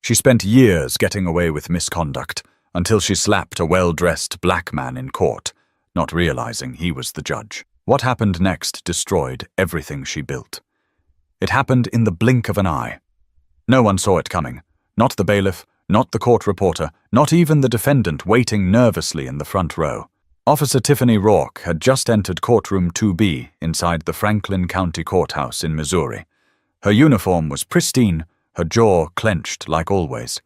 She spent years getting away with misconduct until she slapped a well-dressed black man in court, not realizing he was the judge. What happened next destroyed everything she built. It happened in the blink of an eye. No one saw it coming. Not the bailiff, not the court reporter, not even the defendant waiting nervously in the front row. Officer Tiffany Rourke had just entered courtroom 2B inside the Franklin County Courthouse in Missouri. Her uniform was pristine, her jaw clenched like always.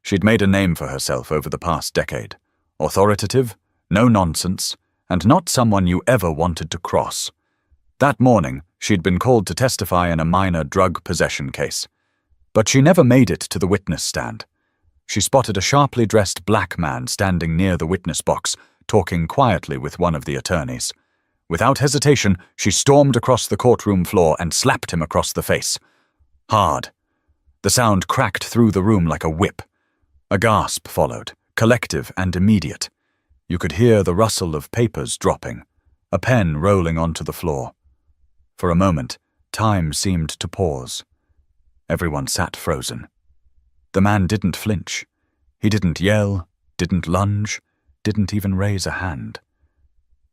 She'd made a name for herself over the past decade. Authoritative, no nonsense, and not someone you ever wanted to cross. That morning, she'd been called to testify in a minor drug possession case. But she never made it to the witness stand. She spotted a sharply dressed black man standing near the witness box, talking quietly with one of the attorneys. Without hesitation, she stormed across the courtroom floor and slapped him across the face. Hard. The sound cracked through the room like a whip. A gasp followed, collective and immediate. You could hear the rustle of papers dropping, a pen rolling onto the floor. For a moment, time seemed to pause. Everyone sat frozen. The man didn't flinch. He didn't yell, didn't lunge, didn't even raise a hand.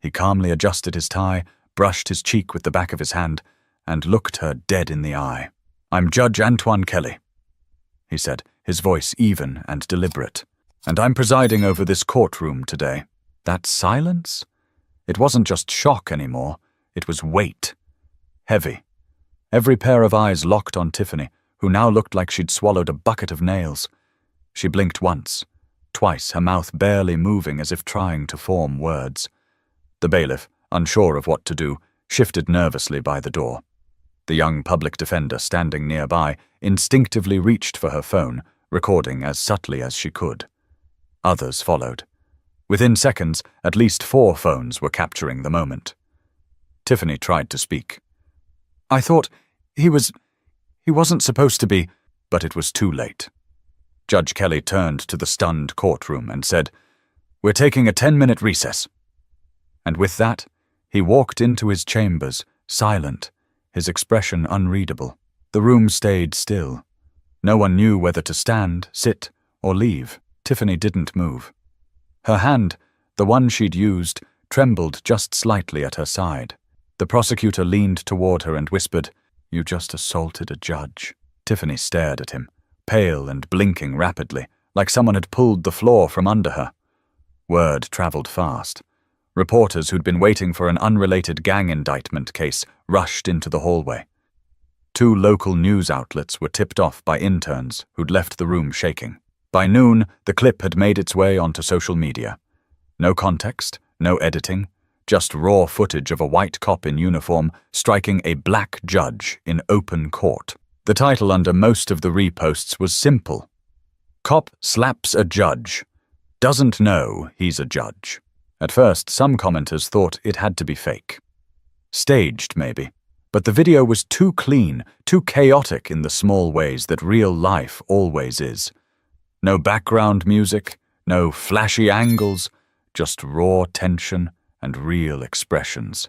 He calmly adjusted his tie, brushed his cheek with the back of his hand, and looked her dead in the eye. "I'm Judge Antoine Kelly," he said, his voice even and deliberate, "and I'm presiding over this courtroom today." That silence? It wasn't just shock anymore, it was weight. Heavy. Every pair of eyes locked on Tiffany, who now looked like she'd swallowed a bucket of nails. She blinked once, twice, her mouth barely moving as if trying to form words. The bailiff, unsure of what to do, shifted nervously by the door. The young public defender standing nearby instinctively reached for her phone, recording as subtly as she could. Others followed. Within seconds, at least 4 phones were capturing the moment. Tiffany tried to speak. "I thought he wasn't supposed to be," but it was too late. Judge Kelly turned to the stunned courtroom and said, "We're taking a 10-minute recess." And with that, he walked into his chambers, silent, his expression unreadable. The room stayed still. No one knew whether to stand, sit, or leave. Tiffany didn't move. Her hand, the one she'd used, trembled just slightly at her side. The prosecutor leaned toward her and whispered, "You just assaulted a judge." Tiffany stared at him, pale and blinking rapidly, like someone had pulled the floor from under her. Word traveled fast. Reporters who'd been waiting for an unrelated gang indictment case rushed into the hallway. 2 local news outlets were tipped off by interns who'd left the room shaking. By noon, the clip had made its way onto social media. No context, no editing, just raw footage of a white cop in uniform striking a black judge in open court. The title under most of the reposts was simple: "Cop slaps a judge. Doesn't know he's a judge." At first, some commenters thought it had to be fake. Staged, maybe. But the video was too clean, too chaotic in the small ways that real life always is. No background music, no flashy angles, just raw tension and real expressions.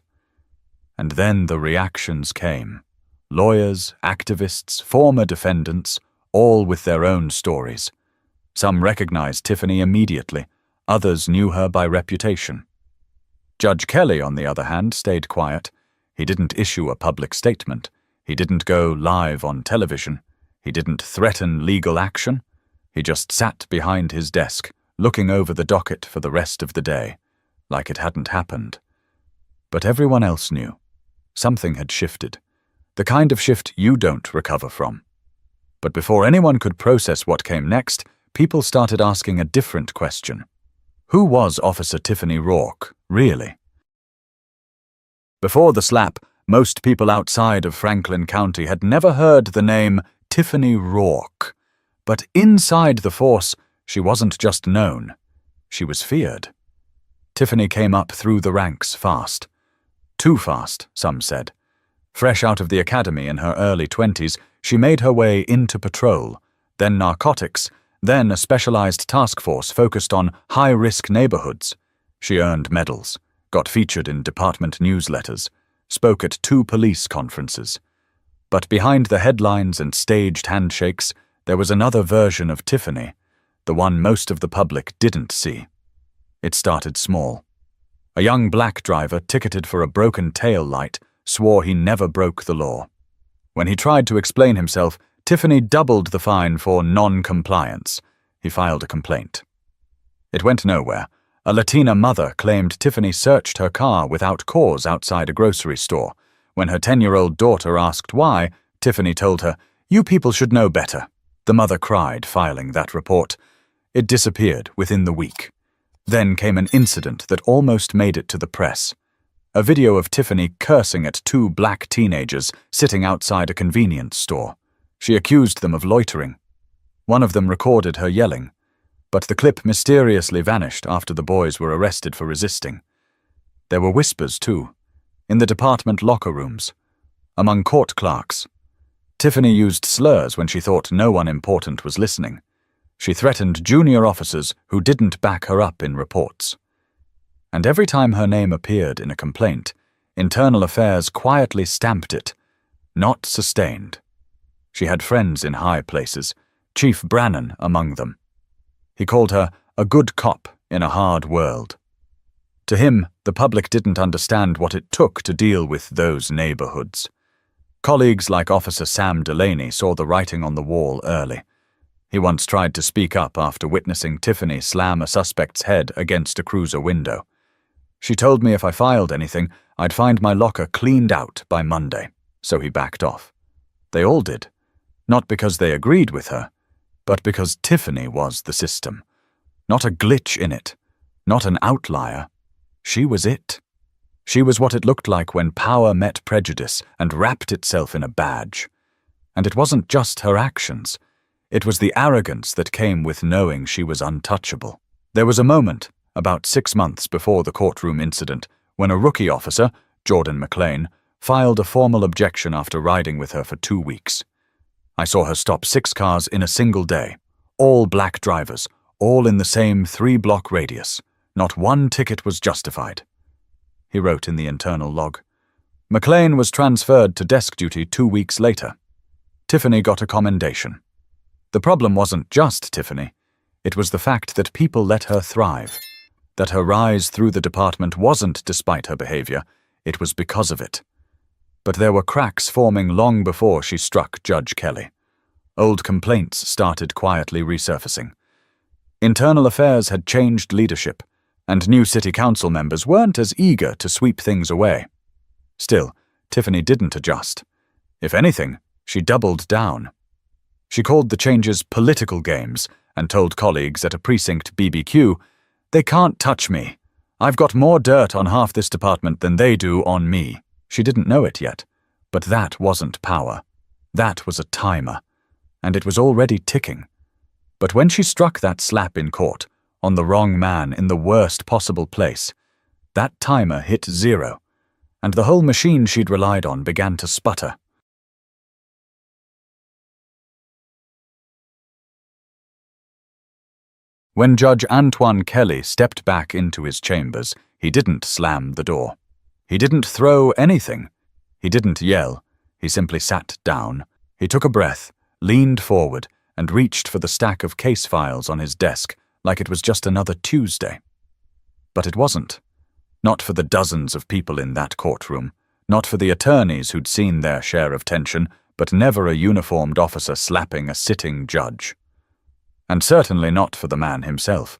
And then the reactions came. Lawyers, activists, former defendants, all with their own stories. Some recognized Tiffany immediately, others knew her by reputation. Judge Kelly, on the other hand, stayed quiet. He didn't issue a public statement. He didn't go live on television. He didn't threaten legal action. He just sat behind his desk, looking over the docket for the rest of the day, like it hadn't happened. But everyone else knew. Something had shifted. The kind of shift you don't recover from. But before anyone could process what came next, people started asking a different question. Who was Officer Tiffany Rourke, really? Before the slap, most people outside of Franklin County had never heard the name Tiffany Rourke. But inside the force, she wasn't just known. She was feared. Tiffany came up through the ranks fast. Too fast, some said. Fresh out of the academy in her early 20s, she made her way into patrol, then narcotics, then a specialized task force focused on high-risk neighborhoods. She earned medals, got featured in department newsletters, spoke at 2 police conferences. But behind the headlines and staged handshakes, there was another version of Tiffany, the one most of the public didn't see. It started small. A young black driver ticketed for a broken tail light swore he never broke the law. When he tried to explain himself, Tiffany doubled the fine for non-compliance. He filed a complaint. It went nowhere. A Latina mother claimed Tiffany searched her car without cause outside a grocery store. When her 10-year-old daughter asked why, Tiffany told her, "You people should know better." The mother cried, filing that report. It disappeared within the week. Then came an incident that almost made it to the press. A video of Tiffany cursing at two black teenagers sitting outside a convenience store. She accused them of loitering. One of them recorded her yelling, but the clip mysteriously vanished after the boys were arrested for resisting. There were whispers, too, in the department locker rooms, among court clerks. Tiffany used slurs when she thought no one important was listening. She threatened junior officers who didn't back her up in reports. And every time her name appeared in a complaint, Internal Affairs quietly stamped it, "Not sustained." She had friends in high places, Chief Brannan among them. He called her a good cop in a hard world. To him, the public didn't understand what it took to deal with those neighborhoods. Colleagues like Officer Sam Delaney saw the writing on the wall early. He once tried to speak up after witnessing Tiffany slam a suspect's head against a cruiser window. "She told me if I filed anything, I'd find my locker cleaned out by Monday," so he backed off. They all did, not because they agreed with her, but because Tiffany was the system. Not a glitch in it, not an outlier. She was it. She was what it looked like when power met prejudice and wrapped itself in a badge. And it wasn't just her actions. It was the arrogance that came with knowing she was untouchable. There was a moment, about 6 months before the courtroom incident, when a rookie officer, Jordan McLean, filed a formal objection after riding with her for 2 weeks. I saw her stop 6 cars in a single day, all black drivers, all in the same 3-block radius. Not one ticket was justified. He wrote in the internal log. McLean was transferred to desk duty 2 weeks later. Tiffany got a commendation. The problem wasn't just Tiffany. It was the fact that people let her thrive, that her rise through the department wasn't despite her behavior, it was because of it. But there were cracks forming long before she struck Judge Kelly. Old complaints started quietly resurfacing. Internal Affairs had changed leadership, and new city council members weren't as eager to sweep things away. Still, Tiffany didn't adjust. If anything, she doubled down. She called the changes political games and told colleagues at a precinct BBQ, "They can't touch me. I've got more dirt on half this department than they do on me." She didn't know it yet, but that wasn't power. That was a timer, and it was already ticking. But when she struck that slap in court, on the wrong man in the worst possible place, that timer hit 0, and the whole machine she'd relied on began to sputter. When Judge Antoine Kelly stepped back into his chambers, he didn't slam the door. He didn't throw anything. He didn't yell. He simply sat down. He took a breath, leaned forward, and reached for the stack of case files on his desk like it was just another Tuesday. But it wasn't. Not for the dozens of people in that courtroom, not for the attorneys who'd seen their share of tension, but never a uniformed officer slapping a sitting judge. And certainly not for the man himself.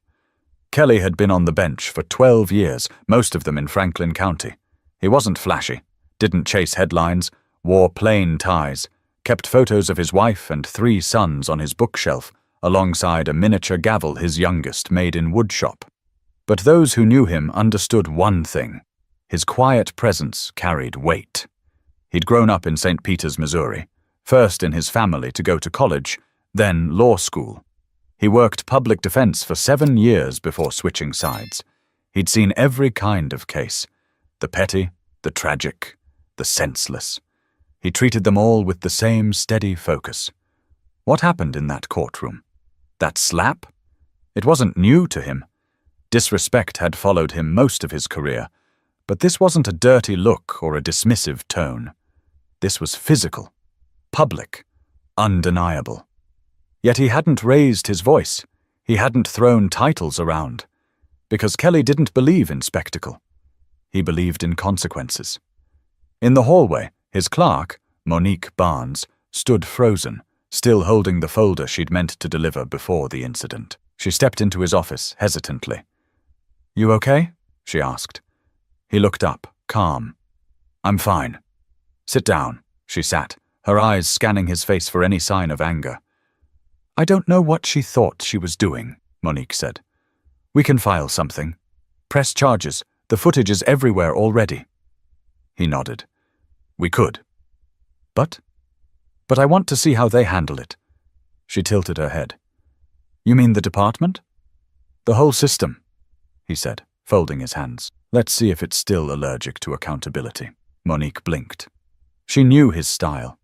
Kelly had been on the bench for 12 years, most of them in Franklin County. He wasn't flashy, didn't chase headlines, wore plain ties, kept photos of his wife and 3 sons on his bookshelf, alongside a miniature gavel his youngest made in woodshop. But those who knew him understood one thing. His quiet presence carried weight. He'd grown up in St. Peters, Missouri, first in his family to go to college, then law school. He worked public defense for 7 years before switching sides. He'd seen every kind of case, the petty, the tragic, the senseless. He treated them all with the same steady focus. What happened in that courtroom? That slap? It wasn't new to him. Disrespect had followed him most of his career, but this wasn't a dirty look or a dismissive tone. This was physical, public, undeniable. Yet he hadn't raised his voice. He hadn't thrown titles around. Because Kelly didn't believe in spectacle. He believed in consequences. In the hallway, his clerk, Monique Barnes, stood frozen, still holding the folder she'd meant to deliver before the incident. She stepped into his office hesitantly. "You okay?" she asked. He looked up, calm. "I'm fine." "Sit down." She sat, her eyes scanning his face for any sign of anger. "I don't know what she thought she was doing," Monique said. "We can file something. Press charges. The footage is everywhere already." He nodded. "We could. But I want to see how they handle it." She tilted her head. "You mean the department?" "The whole system," he said, folding his hands. "Let's see if it's still allergic to accountability." Monique blinked. She knew his style.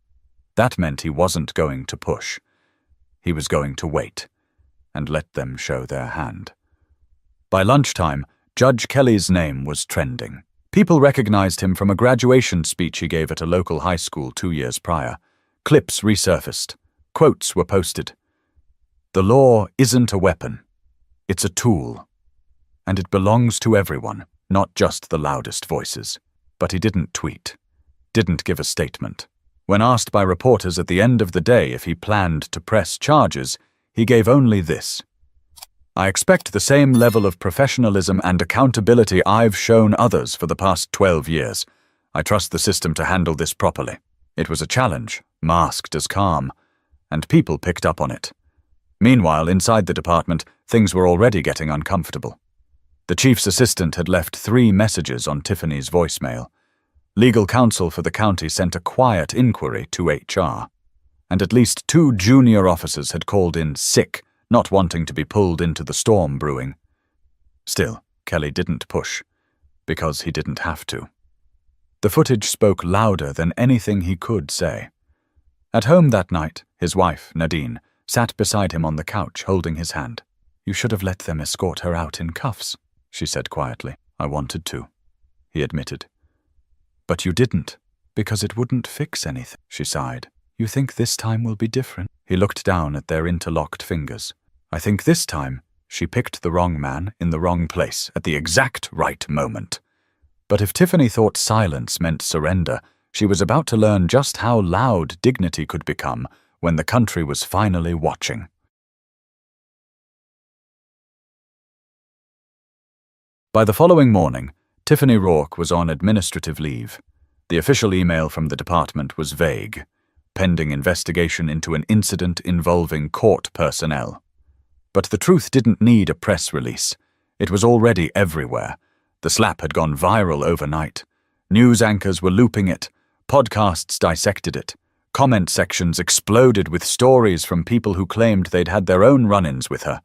That meant he wasn't going to push. He was going to wait and let them show their hand. By lunchtime, Judge Kelly's name was trending. People recognized him from a graduation speech he gave at a local high school 2 years prior. Clips resurfaced. Quotes were posted. "The law isn't a weapon. It's a tool. And it belongs to everyone, not just the loudest voices." But he didn't tweet. Didn't give a statement. When asked by reporters at the end of the day if he planned to press charges, he gave only this: "I expect the same level of professionalism and accountability I've shown others for the past 12 years. I trust the system to handle this properly." It was a challenge, masked as calm, and people picked up on it. Meanwhile, inside the department, things were already getting uncomfortable. The chief's assistant had left 3 messages on Tiffany's voicemail. Legal counsel for the county sent a quiet inquiry to HR. And at least 2 junior officers had called in sick, not wanting to be pulled into the storm brewing. Still, Kelly didn't push, because he didn't have to. The footage spoke louder than anything he could say. At home that night, his wife, Nadine, sat beside him on the couch, holding his hand. "You should have let them escort her out in cuffs," she said quietly. "I wanted to," he admitted. "But you didn't, because it wouldn't fix anything," she sighed. "You think this time will be different?" He looked down at their interlocked fingers. "I think this time she picked the wrong man in the wrong place at the exact right moment." But if Tiffany thought silence meant surrender, she was about to learn just how loud dignity could become when the country was finally watching. By the following morning, Tiffany Rourke was on administrative leave. The official email from the department was vague: pending investigation into an incident involving court personnel. But the truth didn't need a press release. It was already everywhere. The slap had gone viral overnight. News anchors were looping it. Podcasts dissected it. Comment sections exploded with stories from people who claimed they'd had their own run-ins with her.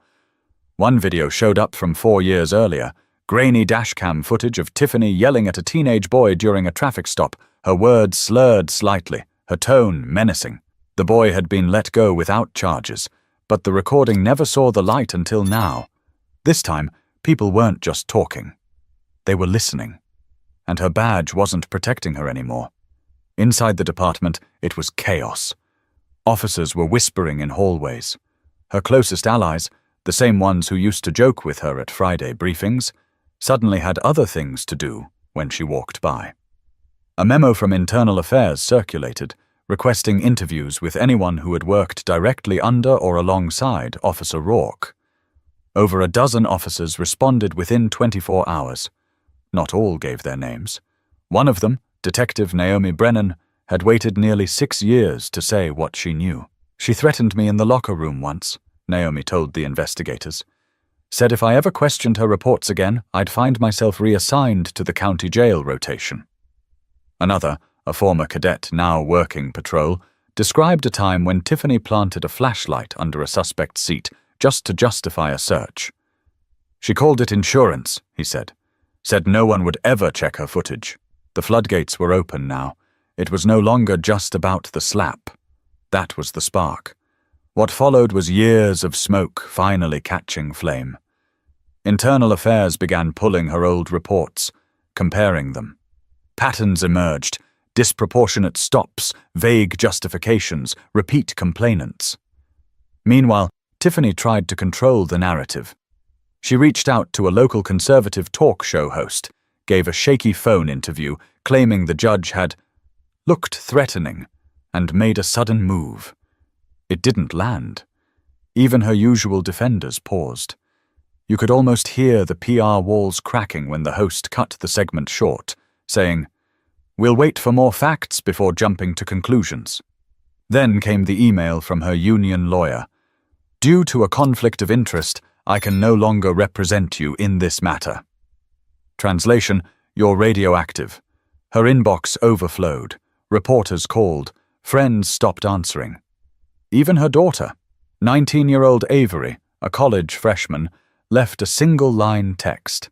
One video showed up from 4 years earlier, grainy dashcam footage of Tiffany yelling at a teenage boy during a traffic stop, her words slurred slightly, her tone menacing. The boy had been let go without charges, but the recording never saw the light until now. This time, people weren't just talking. They were listening. And her badge wasn't protecting her anymore. Inside the department, it was chaos. Officers were whispering in hallways. Her closest allies, the same ones who used to joke with her at Friday briefings, suddenly had other things to do when she walked by. A memo from Internal Affairs circulated, requesting interviews with anyone who had worked directly under or alongside Officer Rourke. Over a dozen officers responded within 24 hours. Not all gave their names. One of them, Detective Naomi Brennan, had waited nearly 6 years to say what she knew. "She threatened me in the locker room once," Naomi told the investigators. "Said if I ever questioned her reports again, I'd find myself reassigned to the county jail rotation." Another, a former cadet now working patrol, described a time when Tiffany planted a flashlight under a suspect's seat just to justify a search. "She called it insurance," he said. "Said no one would ever check her footage." The floodgates were open now. It was no longer just about the slap. That was the spark. What followed was years of smoke finally catching flame. Internal Affairs began pulling her old reports, comparing them. Patterns emerged: disproportionate stops, vague justifications, repeat complainants. Meanwhile, Tiffany tried to control the narrative. She reached out to a local conservative talk show host, gave a shaky phone interview, claiming the judge had looked threatening and made a sudden move. It didn't land. Even her usual defenders paused. You could almost hear the PR walls cracking when the host cut the segment short, saying, "We'll wait for more facts before jumping to conclusions." Then came the email from her union lawyer. "Due to a conflict of interest, I can no longer represent you in this matter." Translation: "You're radioactive." Her inbox overflowed. Reporters called. Friends stopped answering. Even her daughter, 19-year-old Avery, a college freshman, left a single-line text.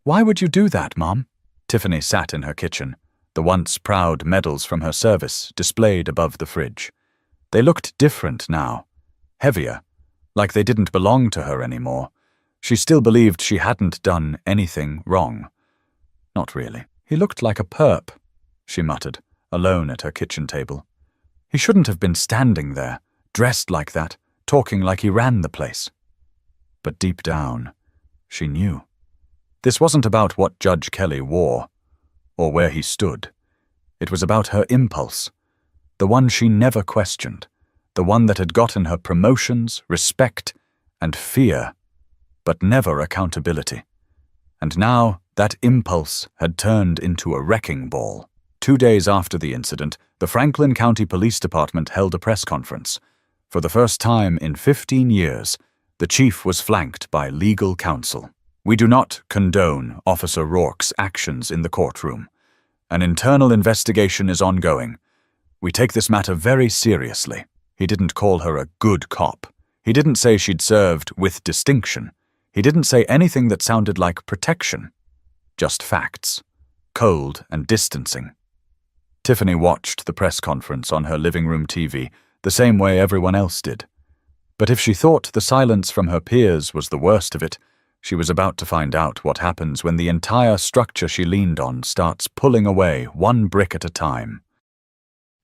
"Why would you do that, Mom?" Tiffany sat in her kitchen, the once proud medals from her service displayed above the fridge. They looked different now, heavier, like they didn't belong to her anymore. She still believed she hadn't done anything wrong. Not really. "He looked like a perp," she muttered, alone at her kitchen table. "He shouldn't have been standing there, dressed like that, talking like he ran the place." But deep down, she knew. This wasn't about what Judge Kelly wore, or where he stood. It was about her impulse, the one she never questioned, the one that had gotten her promotions, respect, and fear, but never accountability. And now that impulse had turned into a wrecking ball. 2 days after the incident, the Franklin County Police Department held a press conference. For the first time in 15 years, the chief was flanked by legal counsel. "We do not condone Officer Rourke's actions in the courtroom. An internal investigation is ongoing. We take this matter very seriously." He didn't call her a good cop. He didn't say she'd served with distinction. He didn't say anything that sounded like protection. Just facts, cold and distancing. Tiffany watched the press conference on her living room TV the same way everyone else did. But if she thought the silence from her peers was the worst of it, she was about to find out what happens when the entire structure she leaned on starts pulling away one brick at a time.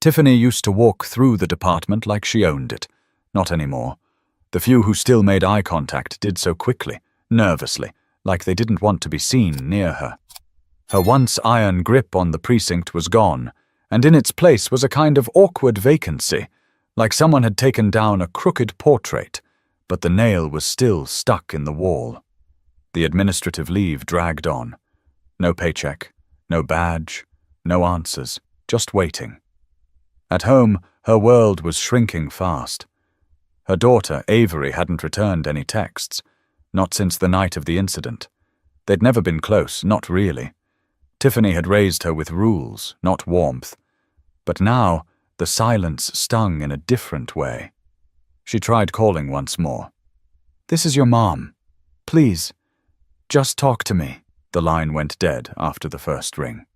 Tiffany used to walk through the department like she owned it. Not anymore. The few who still made eye contact did so quickly, nervously, like they didn't want to be seen near her. Her once iron grip on the precinct was gone, and in its place was a kind of awkward vacancy, like someone had taken down a crooked portrait, but the nail was still stuck in the wall. The administrative leave dragged on. No paycheck, no badge, no answers, just waiting. At home, her world was shrinking fast. Her daughter, Avery, hadn't returned any texts, not since the night of the incident. They'd never been close, not really. Tiffany had raised her with rules, not warmth. But now, the silence stung in a different way. She tried calling once more. "This is your mom. Please, just talk to me." The line went dead after the first ring.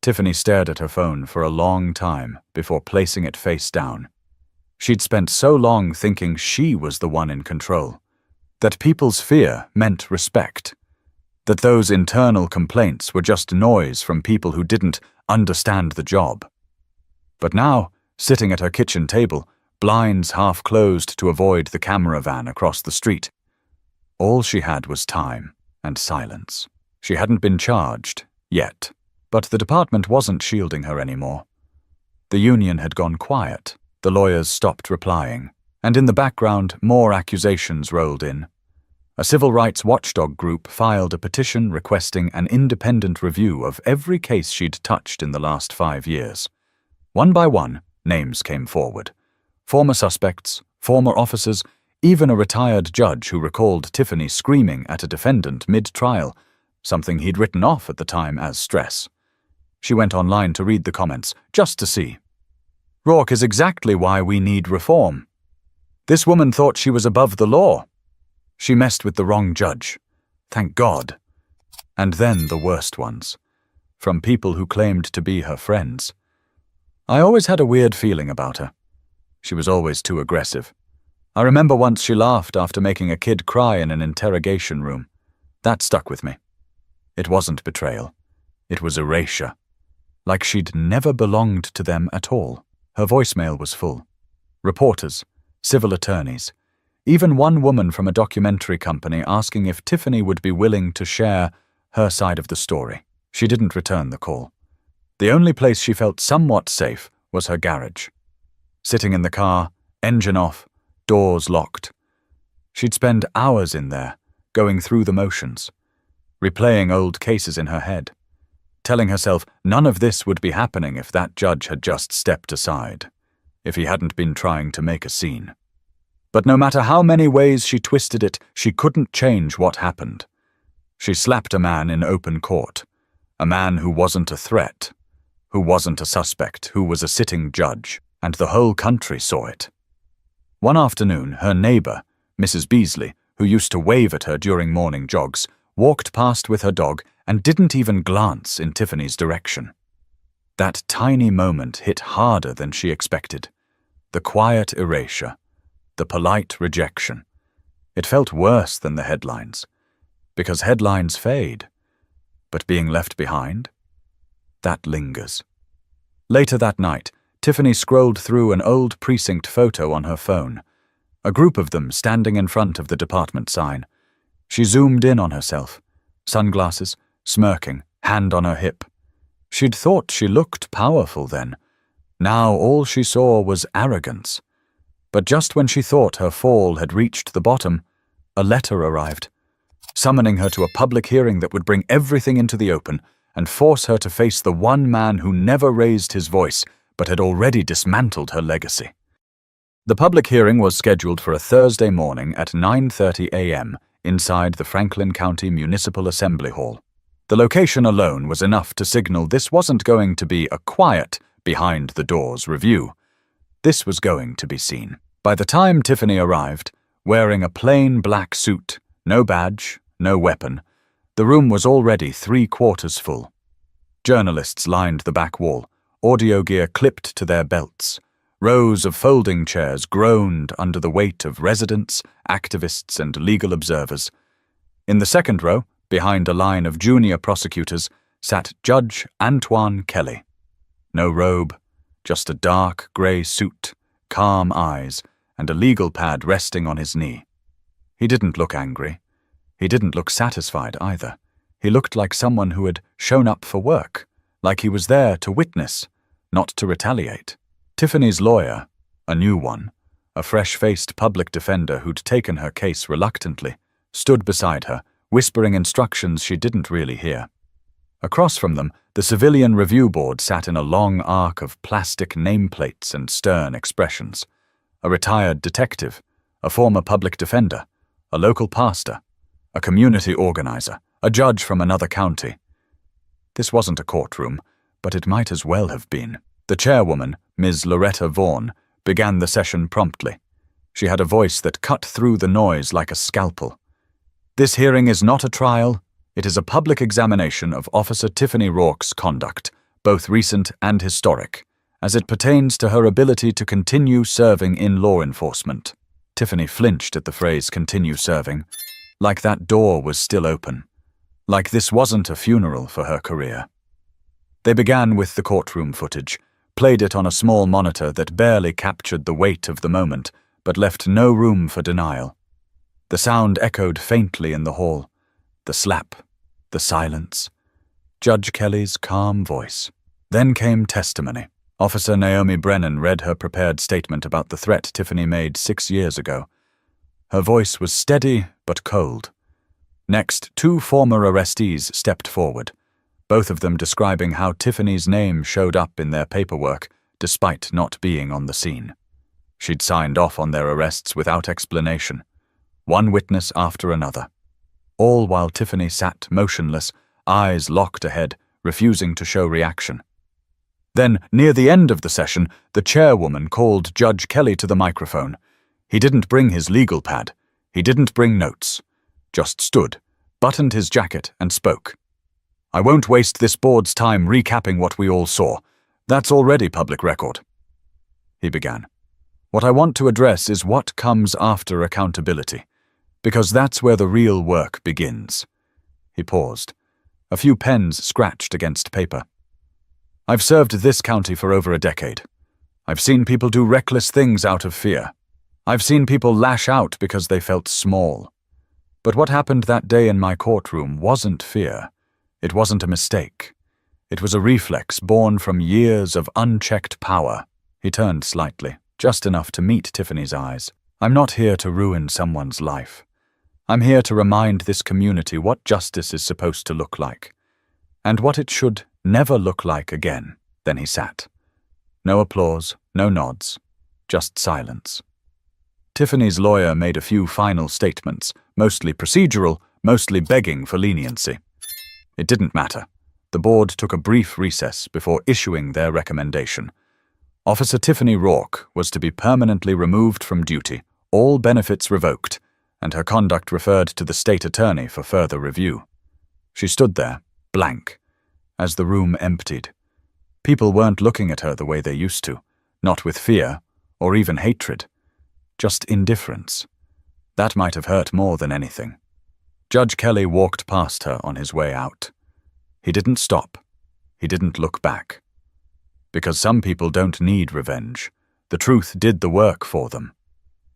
Tiffany stared at her phone for a long time before placing it face down. She'd spent so long thinking she was the one in control, that people's fear meant respect, that those internal complaints were just noise from people who didn't understand the job. But now, sitting at her kitchen table, blinds half closed to avoid the camera van across the street, all she had was time and silence. She hadn't been charged, yet, but the department wasn't shielding her anymore. The union had gone quiet, the lawyers stopped replying, and in the background more accusations rolled in. A civil rights watchdog group filed a petition requesting an independent review of every case she'd touched in the last 5 years. One by one, names came forward. Former suspects, former officers, even a retired judge who recalled Tiffany screaming at a defendant mid-trial, something he'd written off at the time as stress. She went online to read the comments, just to see. "Rourke is exactly why we need reform. This woman thought she was above the law. She messed with the wrong judge. Thank God." And then the worst ones, from people who claimed to be her friends. "I always had a weird feeling about her. She was always too aggressive. I remember once she laughed after making a kid cry in an interrogation room. That stuck with me. It wasn't betrayal. It was erasure. Like she'd never belonged to them at all." Her voicemail was full. Reporters, civil attorneys, even one woman from a documentary company asking if Tiffany would be willing to share her side of the story. She didn't return the call. The only place she felt somewhat safe was her garage. Sitting in the car, engine off, doors locked. She'd spend hours in there, going through the motions, replaying old cases in her head, telling herself none of this would be happening if that judge had just stepped aside, if he hadn't been trying to make a scene. But no matter how many ways she twisted it, she couldn't change what happened. She slapped a man in open court, a man who wasn't a threat, who wasn't a suspect, who was a sitting judge, and the whole country saw it. One afternoon, her neighbor, Mrs. Beasley, who used to wave at her during morning jogs, walked past with her dog and didn't even glance in Tiffany's direction. That tiny moment hit harder than she expected. The quiet erasure, the polite rejection. It felt worse than the headlines, because headlines fade. But being left behind? That lingers. Later that night, Tiffany scrolled through an old precinct photo on her phone, a group of them standing in front of the department sign. She zoomed in on herself, sunglasses, smirking, hand on her hip. She'd thought she looked powerful then. Now all she saw was arrogance. But just when she thought her fall had reached the bottom, a letter arrived, summoning her to a public hearing that would bring everything into the open and force her to face the one man who never raised his voice but had already dismantled her legacy. The public hearing was scheduled for a Thursday morning at 9:30 a.m. inside the Franklin County Municipal Assembly Hall. The location alone was enough to signal this wasn't going to be a quiet, behind-the-doors review. This was going to be seen. By the time Tiffany arrived, wearing a plain black suit, no badge, no weapon, the room was already 3/4 full. Journalists lined the back wall, audio gear clipped to their belts. Rows of folding chairs groaned under the weight of residents, activists, and legal observers. In the second row, behind a line of junior prosecutors, sat Judge Antoine Kelly. No robe, just a dark grey suit, calm eyes, and a legal pad resting on his knee. He didn't look angry. He didn't look satisfied either. He looked like someone who had shown up for work, like he was there to witness, not to retaliate. Tiffany's lawyer, a new one, a fresh-faced public defender who'd taken her case reluctantly, stood beside her, whispering instructions she didn't really hear. Across from them, the Civilian Review Board sat in a long arc of plastic nameplates and stern expressions. A retired detective, a former public defender, a local pastor, a community organizer, a judge from another county. This wasn't a courtroom, but it might as well have been. The chairwoman, Ms. Loretta Vaughan, began the session promptly. She had a voice that cut through the noise like a scalpel. This hearing is not a trial. It is a public examination of Officer Tiffany Rourke's conduct, both recent and historic, as it pertains to her ability to continue serving in law enforcement. Tiffany flinched at the phrase "continue serving," like that door was still open, like this wasn't a funeral for her career. They began with the courtroom footage, played it on a small monitor that barely captured the weight of the moment, but left no room for denial. The sound echoed faintly in the hall. The slap, the silence, Judge Kelly's calm voice. Then came testimony. Officer Naomi Brennan read her prepared statement about the threat Tiffany made 6 years ago. Her voice was steady but cold. Next, 2 former arrestees stepped forward, both of them describing how Tiffany's name showed up in their paperwork despite not being on the scene. She'd signed off on their arrests without explanation, one witness after another, all while Tiffany sat motionless, eyes locked ahead, refusing to show reaction. Then, near the end of the session, the chairwoman called Judge Kelly to the microphone. He didn't bring his legal pad. He didn't bring notes. Just stood, buttoned his jacket, and spoke. "I won't waste this board's time recapping what we all saw. That's already public record." He began. "What I want to address is what comes after accountability, because that's where the real work begins." He paused. A few pens scratched against paper. "I've served this county for over a decade. I've seen people do reckless things out of fear. I've seen people lash out because they felt small. But what happened that day in my courtroom wasn't fear. It wasn't a mistake. It was a reflex born from years of unchecked power. He turned slightly, just enough to meet Tiffany's eyes. I'm not here to ruin someone's life. I'm here to remind this community what justice is supposed to look like, and what it should never look like again. Then he sat. No applause, no nods, just silence. Tiffany's lawyer made a few final statements, mostly procedural, mostly begging for leniency. It didn't matter. The board took a brief recess before issuing their recommendation. Officer Tiffany Rourke was to be permanently removed from duty, all benefits revoked, and her conduct referred to the state attorney for further review. She stood there, blank, as the room emptied. People weren't looking at her the way they used to, not with fear or even hatred, just indifference. That might have hurt more than anything. Judge Kelly walked past her on his way out. He didn't stop. He didn't look back. Because some people don't need revenge. The truth did the work for them.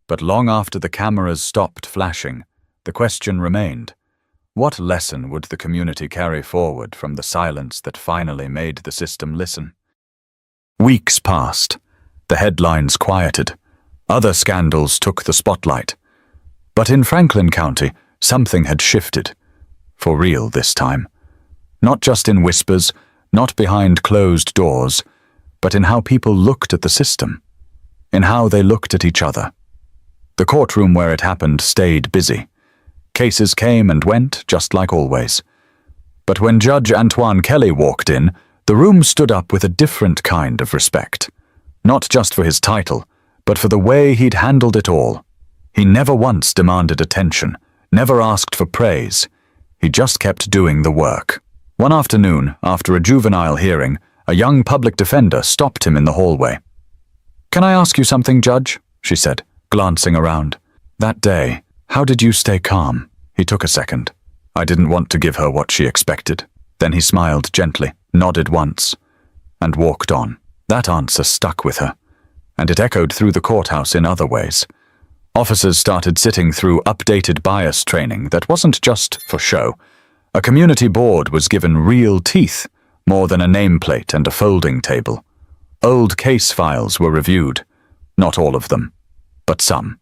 But long after the cameras stopped flashing, the question remained: what lesson would the community carry forward from the silence that finally made the system listen? Weeks passed. The headlines quieted. Other scandals took the spotlight. But in Franklin County, something had shifted. For real this time. Not just in whispers, not behind closed doors, but in how people looked at the system, in how they looked at each other. The courtroom where it happened stayed busy. Cases came and went, just like always. But when Judge Antoine Kelly walked in, the room stood up with a different kind of respect. Not just for his title, but for the way he'd handled it all. He never once demanded attention, never asked for praise. He just kept doing the work. One afternoon, after a juvenile hearing, a young public defender stopped him in the hallway. "Can I ask you something, Judge?" she said, glancing around. "That day, how did you stay calm?" He took a second. I didn't want to give her what she expected. Then he smiled gently, nodded once, and walked on. That answer stuck with her, and it echoed through the courthouse in other ways. Officers started sitting through updated bias training that wasn't just for show. A community board was given real teeth, more than a nameplate and a folding table. Old case files were reviewed. Not all of them, but some.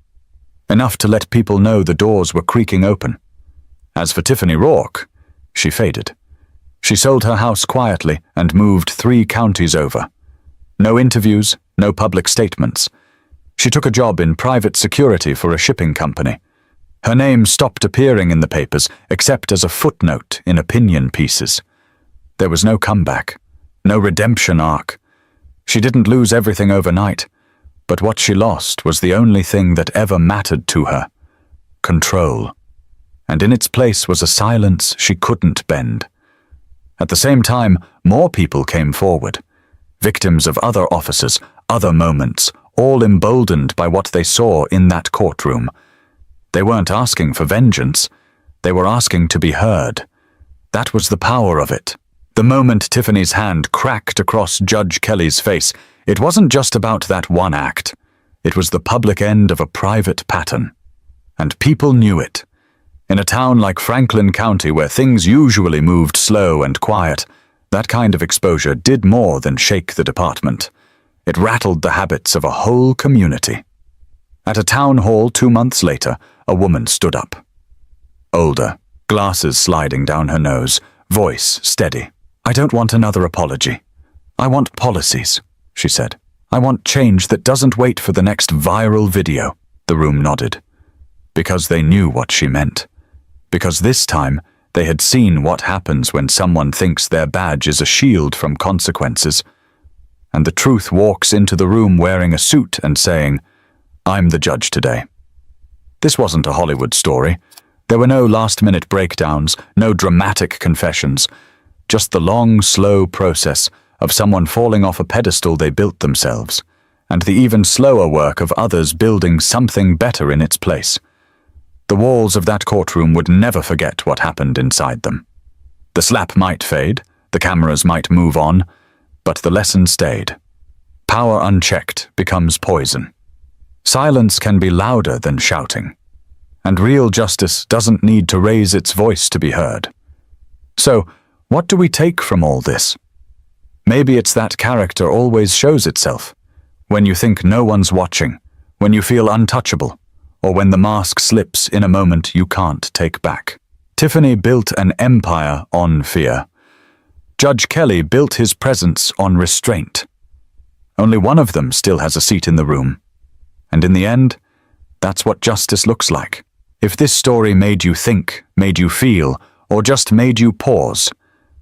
Enough to let people know the doors were creaking open. As for Tiffany Rourke, she faded. She sold her house quietly and moved 3 counties over. No interviews, no public statements. She took a job in private security for a shipping company. Her name stopped appearing in the papers except as a footnote in opinion pieces. There was no comeback, no redemption arc. She didn't lose everything overnight, but what she lost was the only thing that ever mattered to her: control. And in its place was a silence she couldn't bend. At the same time, more people came forward, victims of other officers, other moments, all emboldened by what they saw in that courtroom. They weren't asking for vengeance. They were asking to be heard. That was the power of it. The moment Tiffany's hand cracked across Judge Kelly's face, it wasn't just about that one act. It was the public end of a private pattern. And people knew it. In a town like Franklin County, where things usually moved slow and quiet, that kind of exposure did more than shake the department. It rattled the habits of a whole community. At a town hall 2 months later, a woman stood up. Older, glasses sliding down her nose, voice steady. "I don't want another apology. I want policies," she said. "I want change that doesn't wait for the next viral video." The room nodded. Because they knew what she meant. Because this time, they had seen what happens when someone thinks their badge is a shield from consequences. And the truth walks into the room wearing a suit and saying, "I'm the judge today." This wasn't a Hollywood story. There were no last-minute breakdowns, no dramatic confessions. Just the long, slow process of someone falling off a pedestal they built themselves, and the even slower work of others building something better in its place. The walls of that courtroom would never forget what happened inside them. The slap might fade, the cameras might move on, but the lesson stayed. Power unchecked becomes poison. Silence can be louder than shouting, and real justice doesn't need to raise its voice to be heard. So, what do we take from all this? Maybe it's that character always shows itself, when you think no one's watching, when you feel untouchable, or when the mask slips in a moment you can't take back. Tiffany built an empire on fear. Judge Kelly built his presence on restraint. Only one of them still has a seat in the room. And in the end, that's what justice looks like. If this story made you think, made you feel, or just made you pause,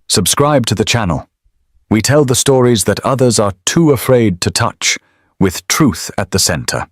subscribe to the channel. We tell the stories that others are too afraid to touch, with truth at the center.